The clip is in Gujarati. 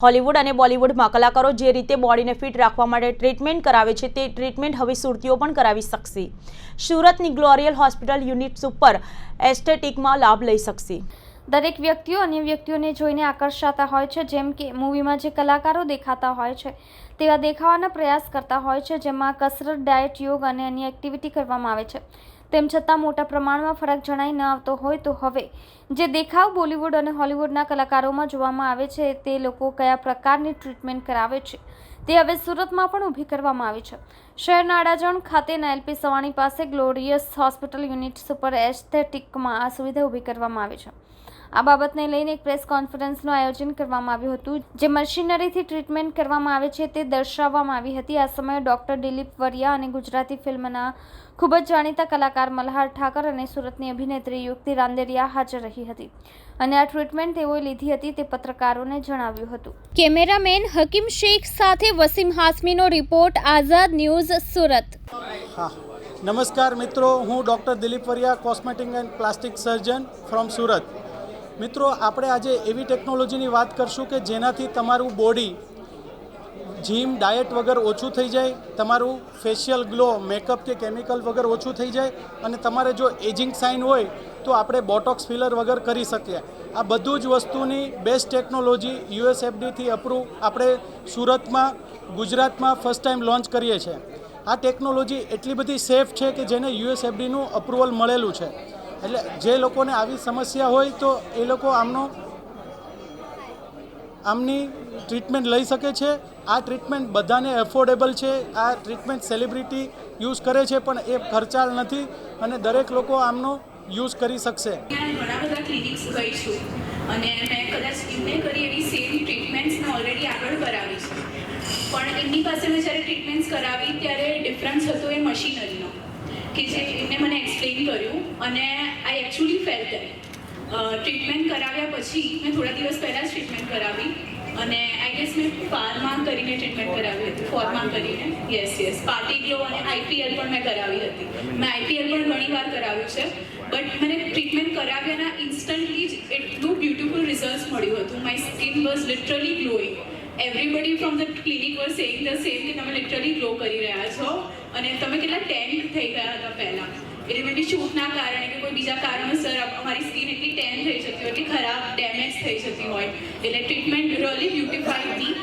હોલિવૂડ અને બોલિવૂડમાં કલાકારો જે રીતે બોડીને ફિટ રાખવા માટે ટ્રીટમેન્ટ કરાવે છે તે ટ્રીટમેન્ટ હવે સુરતીઓ પણ કરાવી શકશે। સુરતની ગ્લોરિયલ હોસ્પિટલ યુનિટ સુપર એસ્થેટિકમાં લાભ લઈ શકશે। દરેક વ્યક્તિઓ અન્ય વ્યક્તિઓને જોઈને આકર્ષાતા હોય છે, જેમ કે મૂવીમાં જે કલાકારો દેખાતા હોય છે તેવા દેખાવાના પ્રયાસ કરતા હોય છે, જેમાં કસરત, ડાયટ, યોગ અને અન્ય એક્ટિવિટી કરવામાં આવે છે। તેમ છતાં મોટા પ્રમાણમાં ફરક જણાઈ ન આવતો હોય તો હવે જે દેખાવ બોલિવૂડ અને હોલિવૂડના કલાકારોમાં જોવામાં આવે છે તે લોકો કયા પ્રકારની ટ્રીટમેન્ટ કરાવે છે તે હવે સુરતમાં પણ ઊભી કરવામાં આવી છે। શહેરના અડાજણ ખાતેના એલપી સવાણી પાસે ગ્લોરિયસ હોસ્પિટલ યુનિટ સુપર એસ્થેટિકમાં આ સુવિધા ઊભી કરવામાં આવી છે। આ બાબતને લઈને એક પ્રેસ કોન્ફરન્સનું આયોજન કરવામાં આવ્યું હતું, જે મશીનરીથી ટ્રીટમેન્ટ કરવામાં આવે છે તે દર્શાવવામાં આવી હતી। આ સમયે ડોક્ટર દિલીપ વરિયા અને ગુજરાતી ફિલ્મના ખૂબ જ જાણીતા કલાકાર મલ્હાર ઠાકર અને સુરતની અભિનેત્રી યુક્તિ રાંદેરિયા હાજર રહી હતી અને આ ટ્રીટમેન્ટ તેઓએ લીધી હતી તે પત્રકારોને જણાવ્યું હતું। કેમેરામેન હકીમ શેખ સાથે વસીમ હાસમીનો રિપોર્ટ, આઝાદ ન્યૂઝ, સુરત। હા, નમસ્કાર મિત્રો, હું doctor Dilip Variya, cosmetic and plastic surgeon from Surat. મિત્રો, આપણે આજે એવી ટેકનોલોજીની વાત કરશું કે જેનાથી તમારું બોડી જીમ, ડાયટ વગર ઓછું થઈ જાય, તમારું ફેશિયલ ગ્લો, મેકઅપ કે કેમિકલ વગર ઓછું થઈ જાય અને તમારે જો એજિંગ સાઇન હોય તો આપણે બોટોક્સ ફિલર વગર કરી શકીએ। આ બધું જ વસ્તુની બેસ્ટ ટેકનોલોજી યુએસએફડીથી અપ્રૂવ આપણે સુરતમાં, ગુજરાતમાં ફર્સ્ટ ટાઈમ લોન્ચ કરીએ છીએ। આ ટેકનોલોજી એટલી બધી સેફ છે કે જેને યુએસએફડીનું અપ્રુવલ મળેલું છે, એટલે જે લોકોને આવી સમસ્યા હોય તો એ લોકો આમની ટ્રીટમેન્ટ લઈ શકે છે। આ ટ્રીટમેન્ટ બધાને એફોર્ડેબલ છે। આ ટ્રીટમેન્ટ સેલિબ્રિટી યુઝ કરે છે પણ એ ખર્ચાળ નથી અને દરેક લોકો આમનો યુઝ કરી શકશે। ઘણા બધા ક્લિનિક્સ ગઈ છું અને મેં કદાચ એમને કરી એવી સેમ ટ્રીટમેન્ટ્સ મેં ઓલરેડી આગળ કરાવી છે, પણ એમની પાસે મેં જ્યારે ટ્રીટમેન્ટ્સ કરાવી ત્યારે ડિફરન્સ હતો એ મશીનરીનો, કે જે એમને મને એક્સપ્લેન કર્યું અને આઈ એકચ્યુઅલી ફેલ્ટ ઇટ। ટ્રીટમેન્ટ કરાવ્યા પછી મેં થોડા દિવસ પહેલાં જ ટ્રીટમેન્ટ કરાવી અને આઈ ગેસ મેં ફાર્મા કરીને ટ્રીટમેન્ટ કરાવી હતી, ફોર્મા કરીને, યસ પાર્ટી ગ્લો અને આઈપીએલ પણ મેં કરાવી હતી। મેં આઈપીએલ પણ ઘણી વાર કરાવ્યું છે, બટ મને ટ્રીટમેન્ટ કરાવ્યાના ઇન્સ્ટન્ટલી જ એટલું બ્યુટિફુલ રિઝલ્ટ મળ્યું હતું। My skin was literally glowing. Everybody from the clinic was saying the same કે તમે લિટરલી ગ્લો કરી રહ્યા છો અને તમે કેટલા ટેન થઈ ગયા હતા પહેલાં, એટલે મે બી શૂટના કારણે કે કોઈ બીજા કારણોસર અમારી સ્કિન એટલી ટેન થઈ જતી હોય, એટલી ખરાબ ડેમેજ થઈ જતી હોય, એટલે ટ્રીટમેન્ટ રિયલી બ્યુટિફાઈડ મી।